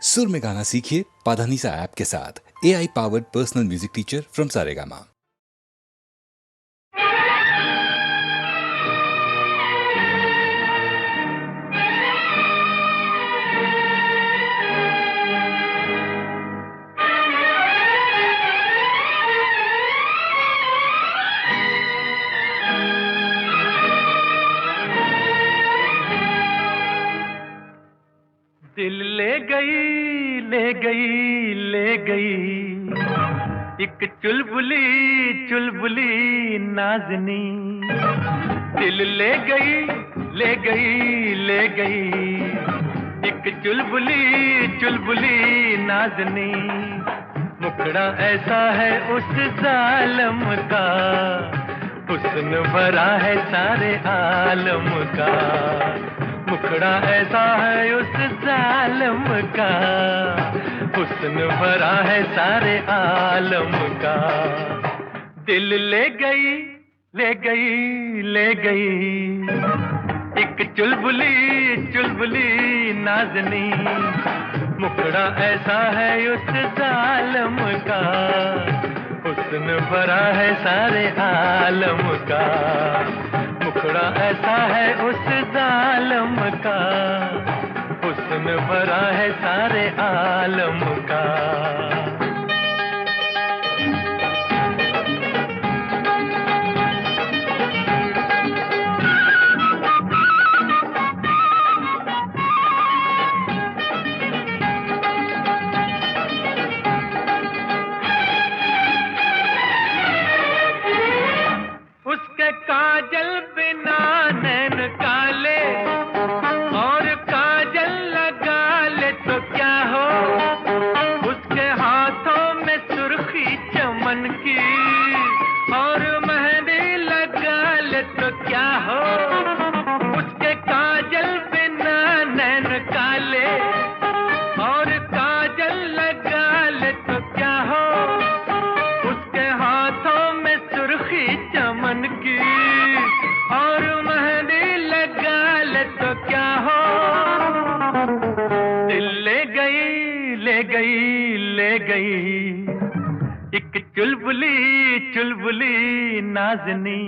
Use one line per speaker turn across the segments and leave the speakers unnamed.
सुर में गाना सीखिए पाधानीसा ऐप के साथ। AI powered personal music teacher from Saregama.
दिल ले गई ले गई ले गई एक चुलबुली चुलबुली नाज़नी। दिल ले गई ले गई ले गई एक चुलबुली चुलबुली नाज़नी। मुखड़ा ऐसा है उस जालिम का, हुस्न भरा है सारे आलम का। मुखड़ा ऐसा है उस जालिम का, हुस्न भरा है सारे आलम का। दिल ले गई ले गई ले गई एक चुलबुली चुलबुली नाज़नी। मुखड़ा ऐसा है उस जालिम का, हुस्न भरा है सारे आलम का। मुखड़ा ऐसा है उस जालिम का, हुस्न भरा है सारे आलम का। उसके काजल बिना नैन काले, और काजल लगा ले तो क्या हो। उसके हाथों में सुर्खी चमन की, और मेहंदी लगा ले तो क्या हो। उसके काजल बिना नैन काले, और काजल लगा ले तो क्या हो। उसके हाथों में सुर्खी चमन की, और मेहंदी लगा ले तो क्या हो। दिल ले गई ले गई ले गई एक चुलबुली चुलबुली नाज़नी।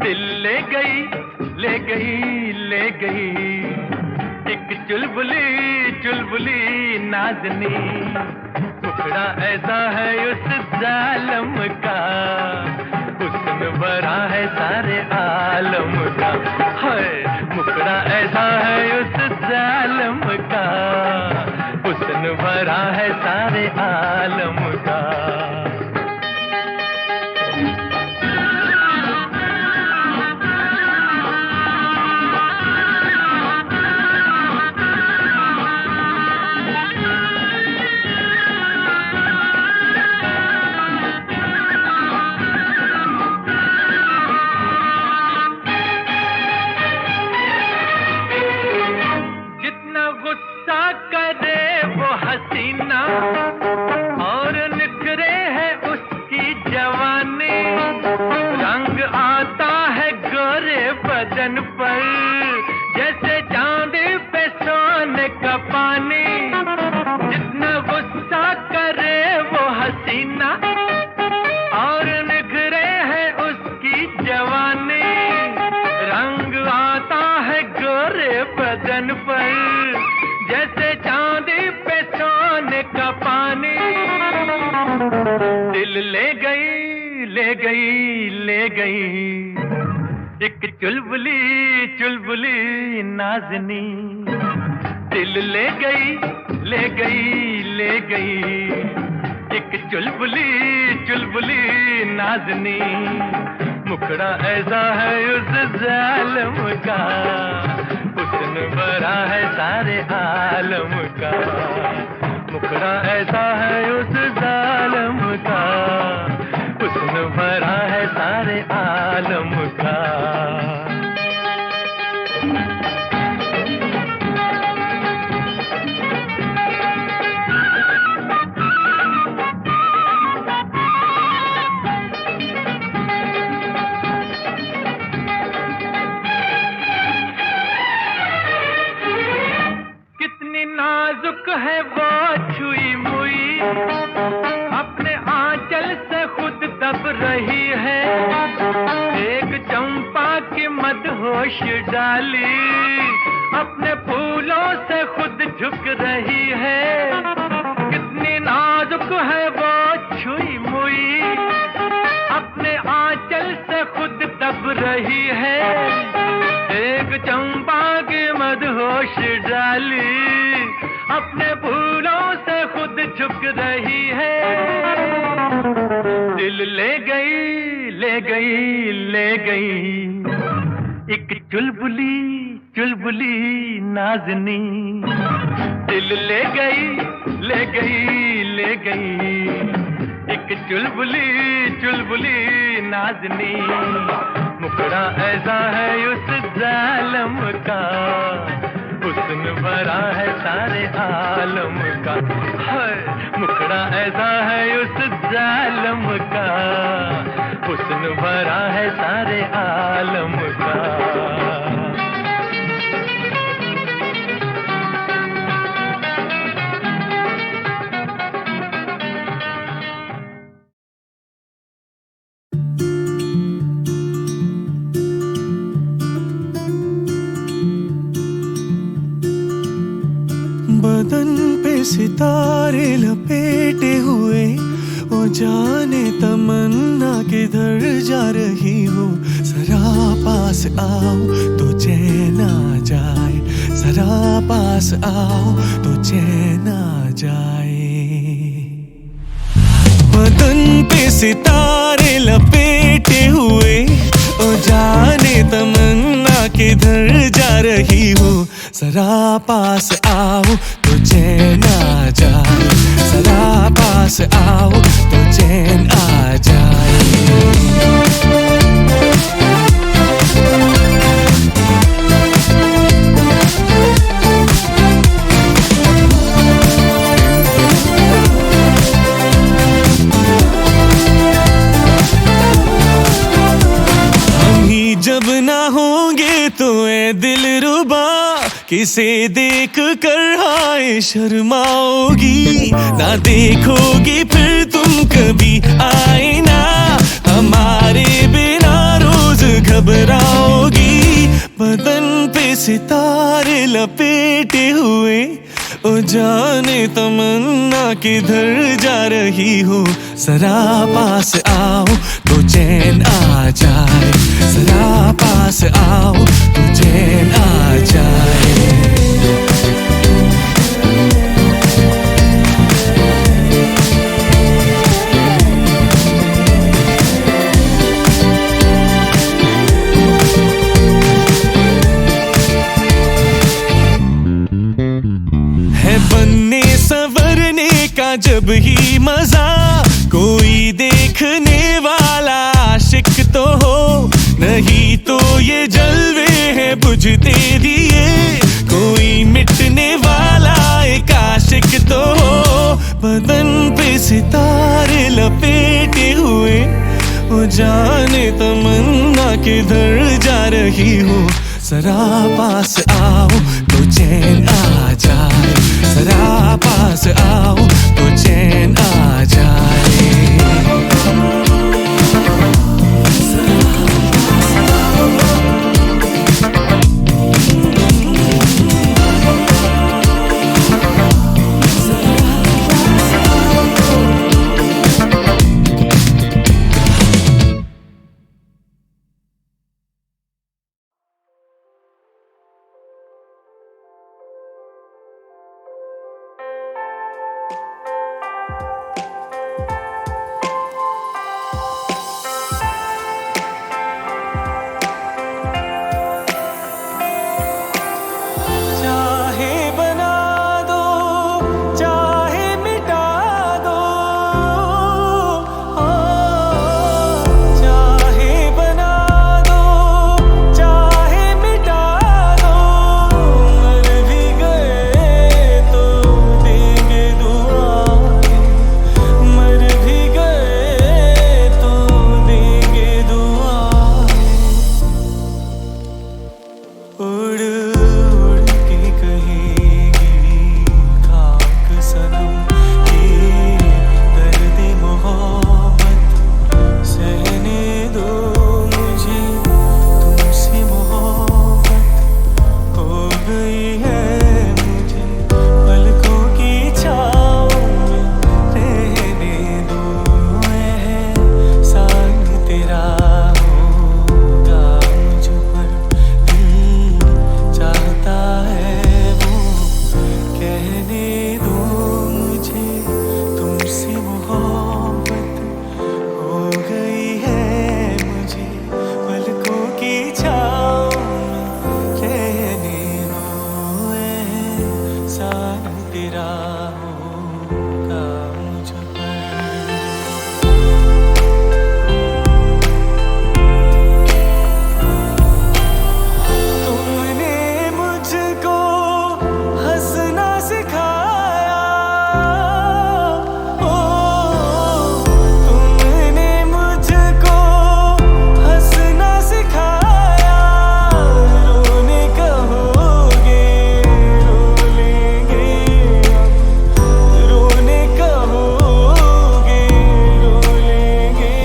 दिल ले गई ले गई ले गई एक चुलबुली चुलबुली नाज़नी। मुखड़ा ऐसा है उस जालिम का, हुस्न भरा है सारे आलम का। है मुखड़ा ऐसा है उस जालिम का, हुस्न भरा है सारे आलम का। गुस्सा करे वो हसीना, और निखरे है उसकी जवानी। रंग आता है गोरे बदन पर, जैसे चांदी पे सोने का पानी। जितना गुस्सा करे वो हसीना, और निखरे है उसकी जवानी। रंग आता है गोरे बदन पर, जैसे चांदी पे सोने का पानी। दिल ले गई ले गई ले गई एक चुलबुली चुलबुली नाज़नी। दिल ले गई ले गई ले गई एक चुलबुली चुलबुली नाज़नी। मुखड़ा ऐसा है उस जालिम का, हुस्न भरा है सारे आलम का। मुखड़ा ऐसा है उस जालिम का, हुस्न भरा है सारे आलम का। नाजुक नाजुक है वो छुई मुई, अपने आंचल से खुद दब रही है। एक चंपा की मदहोश डाली, अपने फूलों से खुद झुक रही है। कितनी नाजुक है वो छुई मुई, अपने आंचल से खुद दब रही है। एक चंपा की मदहोश डाली, अपने फूलों से खुद झुक रही है। दिल ले गई, ले गई, ले गई एक चुलबुली, चुलबुली नाज़नी। दिल ले गई, ले गई, ले गई एक चुलबुली, चुलबुली नाज़नी। मुखड़ा ऐसा है उस जालिम का, हुस्न भरा है सारे आलम का। मुखड़ा ऐसा है उस जालिम का, हुस्न भरा है सारे आलम का।
बदन पे सितारे लपेटे हुए, ओ जाने तमन्ना किधर जा रही हो। जरा पास आओ तो चैन आ जाए, जरा पास आओ तो चैन आ जाए। बदन पे सितारे लपेटे हुए, ओ जाने तमन्ना किधर जा रही हो। जरा पास आओ तो चैन आ जाए, जरा पास आओ तो चैन आ जाए। जब ना होंगे तो ए दिलरुबा, किसे देख कर हाय शर्माओगी। ना देखोगी फिर तुम कभी आईना, हमारे बिना रोज घबराओगी। बदन पे सितारे लपेटे हुए, ओ जाने तमन्ना किधर जा रही हो। जरा पास आओ तो चैन आ जाए, जरा पास आओ तो चैन आ जाए। है बनने संवरने का जब ही मजा, कोई देखने वाला आशिक तो हो। नहीं तो ये जलवे हैं बुझते दिए, कोई मिटने वाला एक आशिक तो हो। बदन पे सितारे लपेटे हुए, ओ जाने तमन्ना किधर जा रही हो। जरा पास आओ तो चैन आ जाए, जरा पास आओ तो चैन आ जाए। तेरा होगा मुझ पर। तुमने मुझको हंसना सिखाया, ओ तुमने मुझको हंसना सिखाया। रोने कहोगे रो लेंगे अब, रोने कहोगे रो लेंगे।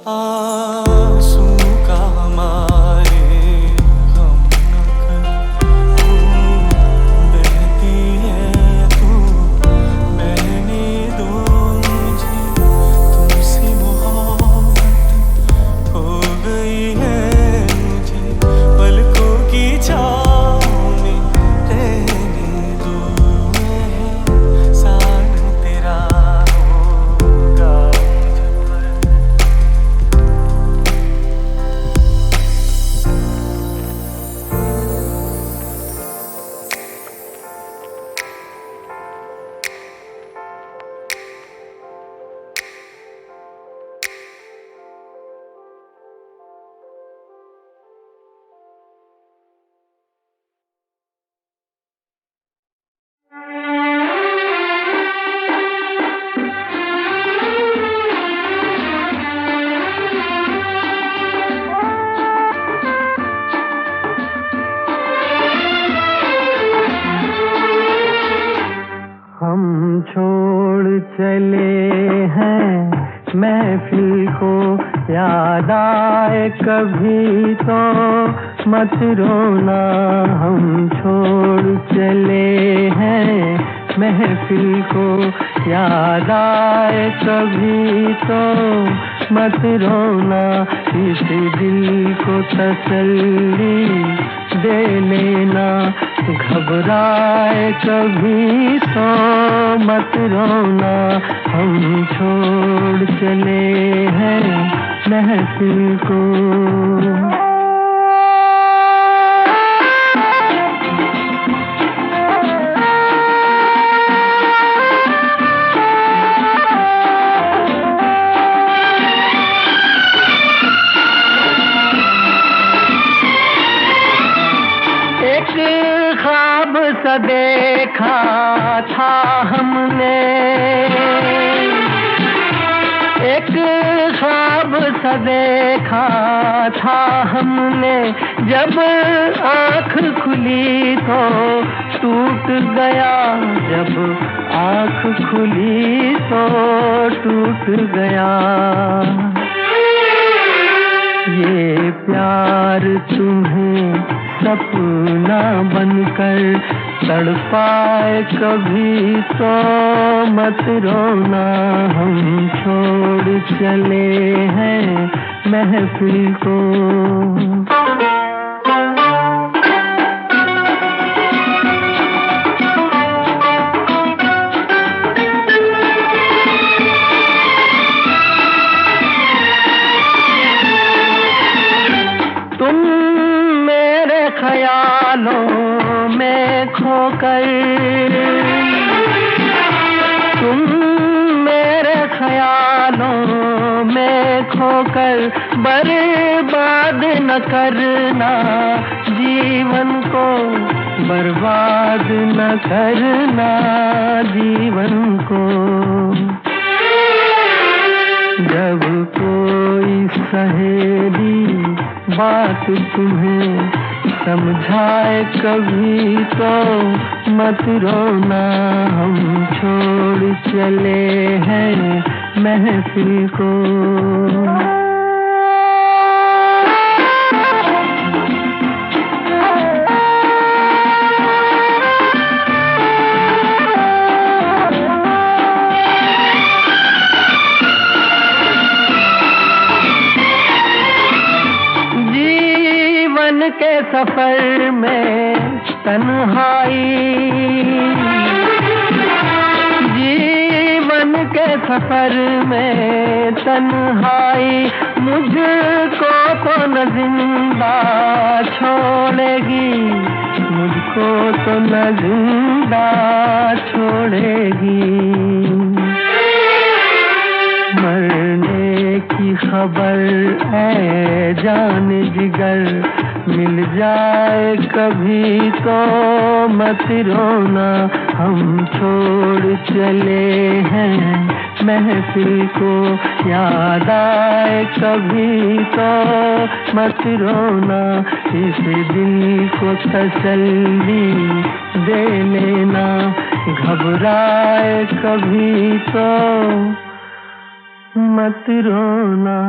आंसू का हमारे गम न कर, तू बहती है तू बहने दो मुझे। तुमसे मोहब्बत हो गई है मुझे, पलकों की छाँव में रहने दो। एहसान तेरा होगा मुझ पर।
हम छोड़ चले हैं महफिल को, याद आए कभी तो मत रोना। हम छोड़ चले हैं महफिल को, याद आए कभी तो मत रोना। इस दिल को तसल्ली दे लेना, घबराए कभी तो मत रोना। हम छोड़ चले हैं महफिल को। ख्वाब सा देखा था हमने, एक ख्वाब सा देखा था हमने। जब आँख खुली तो टूट गया, जब आँख खुली तो टूट गया। ये प्यार तुम्हें सपना बनकर तड़पाए कभी तो मत रोना। हम छोड़ चले हैं महफिल को। ख्यालों में खोकर तुम मेरे ख्यालों में खोकर बर्बाद न करना जीवन को, बर्बाद न करना जीवन को। जब कोई सहेली बात तुम्हें समझाए कभी तो मत रोना। हम छोड़ चले हैं महफिल को। के सफर में तन्हाई, जीवन के सफर में तन्हाई मुझको तो न जिंदा छोड़ेगी, मुझको तो न जिंदा छोड़ेगी। मरने की खबर है जान जिगर, मिल जाए कभी तो मत रोना। हम छोड़ चले हैं महफिल को, याद आए कभी तो मत रोना। इस दिल को तसल्ली दे लेना, घबराए कभी तो मत रोना।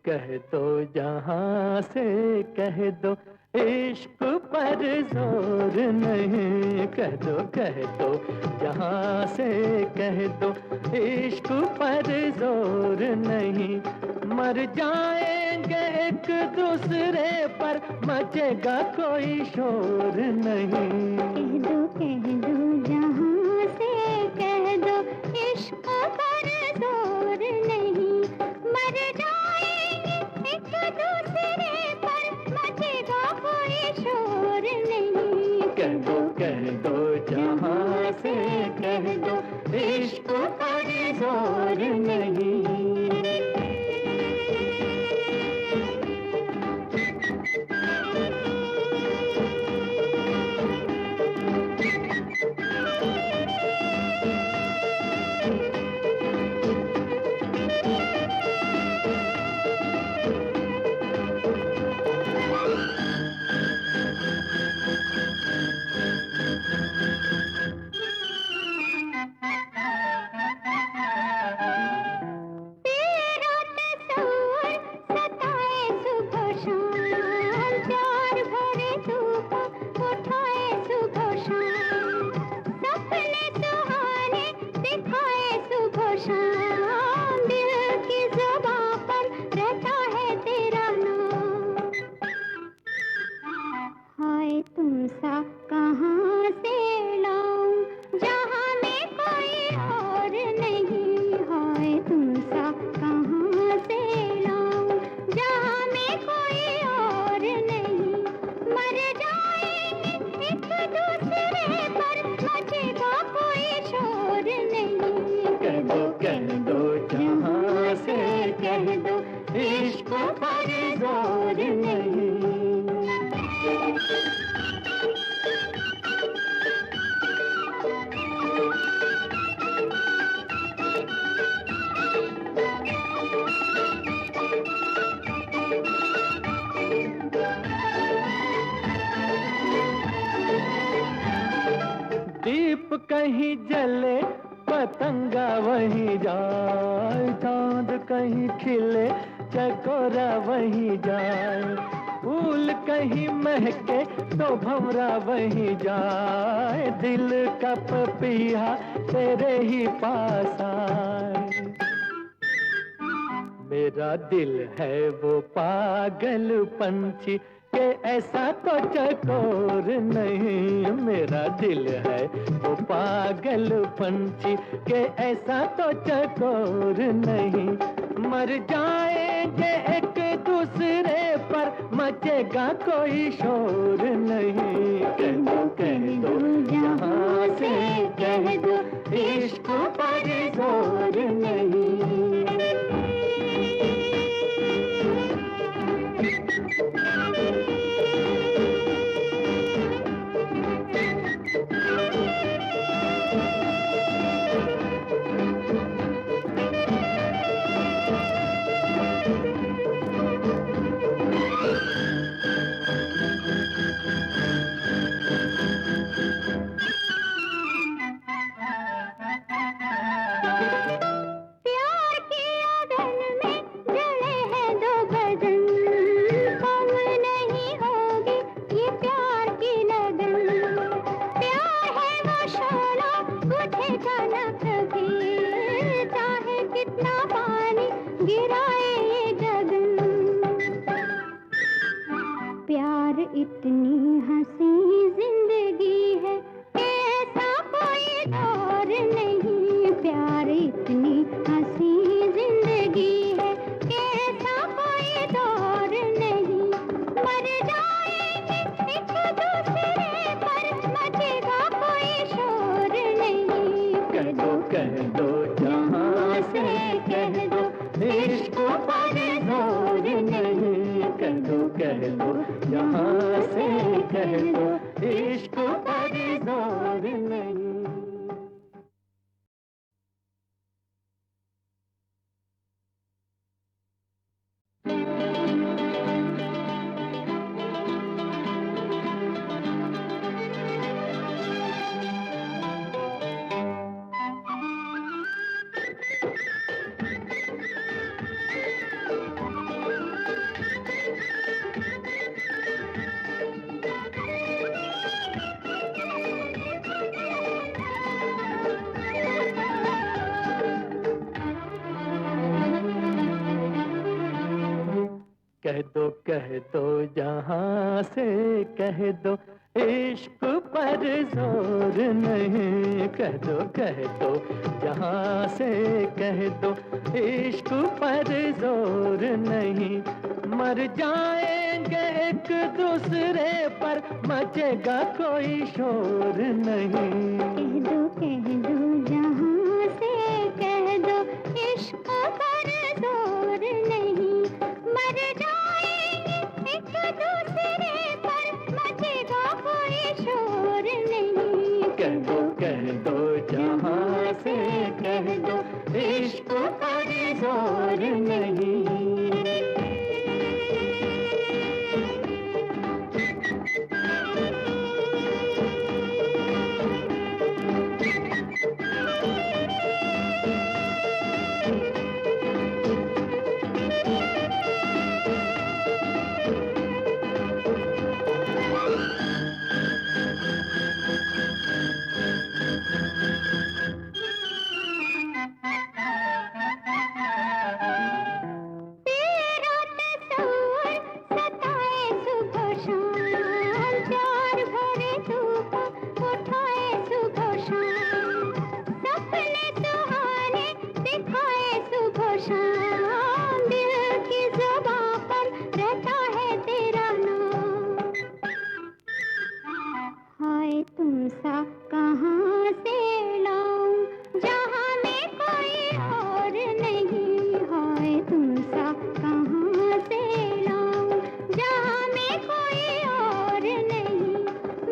कह दो जहां से कह दो, इश्क पर जोर नहीं। कह दो जहां से कह दो, इश्क पर जोर नहीं। मर जाएंगे एक दूसरे पर, मचेगा कोई शोर नहीं।
कह दो जहां से कह दो, इश्क पर जोर नहीं। मर जाएंगे एक दूसरे पर, मचेगा कोई शोर नहीं।
कह दो जहां से कह दो, इश्क पर जोर नहीं। दीप कहीं जले, पतंगा वहीं जाए। चांद कहीं खिले, चकोरा वहीं जाए। फूल कहीं महके तो भंवरा वहीं जाए। दिल का पपीहा तेरे ही पास आए। मेरा दिल है वो पागल पंछी के ऐसा तो चकोर नहीं। मेरा दिल है वो पागल पंछी के ऐसा तो चकोर नहीं। मर जाएंगे एक दूसरे पर, मचेगा कोई शोर नहीं। कह दो जहां से कह दो, इश्क पर जोर नहीं।
प्यार की आग में जले हैं दो बदन। प्यार इतनी हंसी जिंदगी है कि ऐसा कोई दौर नहीं। प्यार इतनी हंसी जिंदगी है कि ऐसा कोई दौर नहीं। मर जाएंगे एक दूसरे पर, मचेगा कोई शोर नहीं।
कह दो जहां से कह दो, इश्क पर जोर नहीं। कह दो जहां से कह दो, इश्क पर जोर नहीं। कह दो जहां से कह दो, इश्क पर जोर नहीं। कह दो जहां से कह दो, इश्क पर जोर नहीं। मर जाएंगे एक दूसरे पर, मचेगा कोई शोर नहीं।
कह दो जहां से कह दो, इश्क पर जोर नहीं।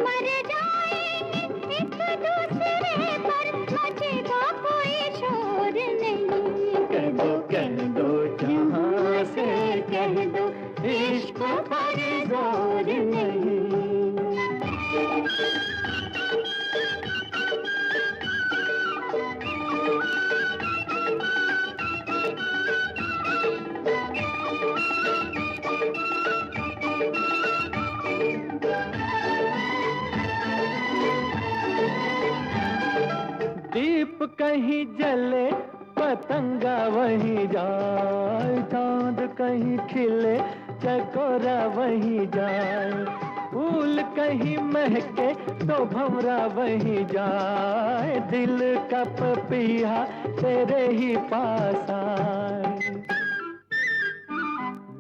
मर जाएंगे एक दूसरे पर, मचेगा कोई शोर नहीं।
कह दो जहां से कह दो, इश्क पर जोर नहीं। दीप कहीं जले, पतंगा वहीं जाए। चांद कहीं खिले, चकोरा वहीं जाए। फूल कहीं महके, तो भंवरा वहीं जाए। दिल का पपीहा तेरे ही पास आए।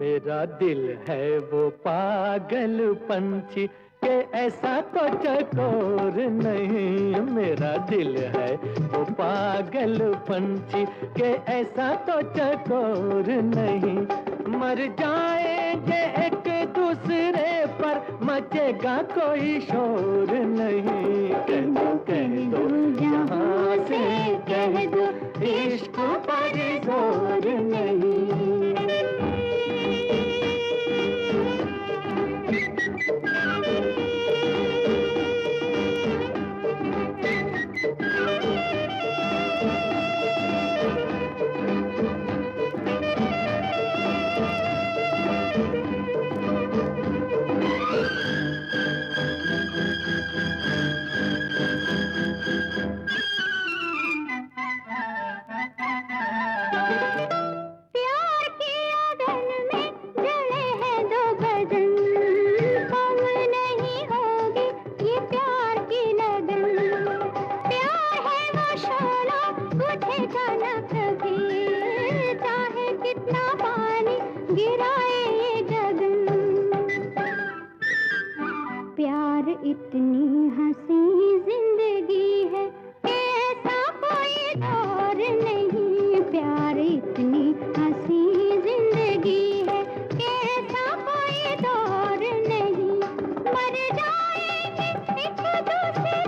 मेरा दिल है वो पागल पंछी के ऐसा तो चकोर नहीं। मेरा दिल है वो पागल पंछी के ऐसा तो चकोर नहीं। मर जाएंगे एक दूसरे पर, मचेगा कोई शोर नहीं। कह दो जहां से कह दो, इश्क पर जोर नहीं।
प्यार इतनी हंसी जिंदगी है कि ऐसा कोई दौर नहीं। प्यार इतनी हंसी जिंदगी है कि ऐसा कोई दौर नहीं। मर जाएंगे एक दूसरे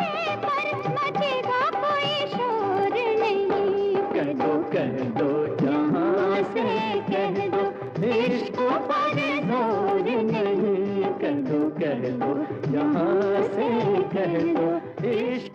पर, मचेगा कोई शोर नहीं।
कह दो जहां से कह दो, इश्क पर जोर नहीं। कह दो जहां से कह दो, इश्क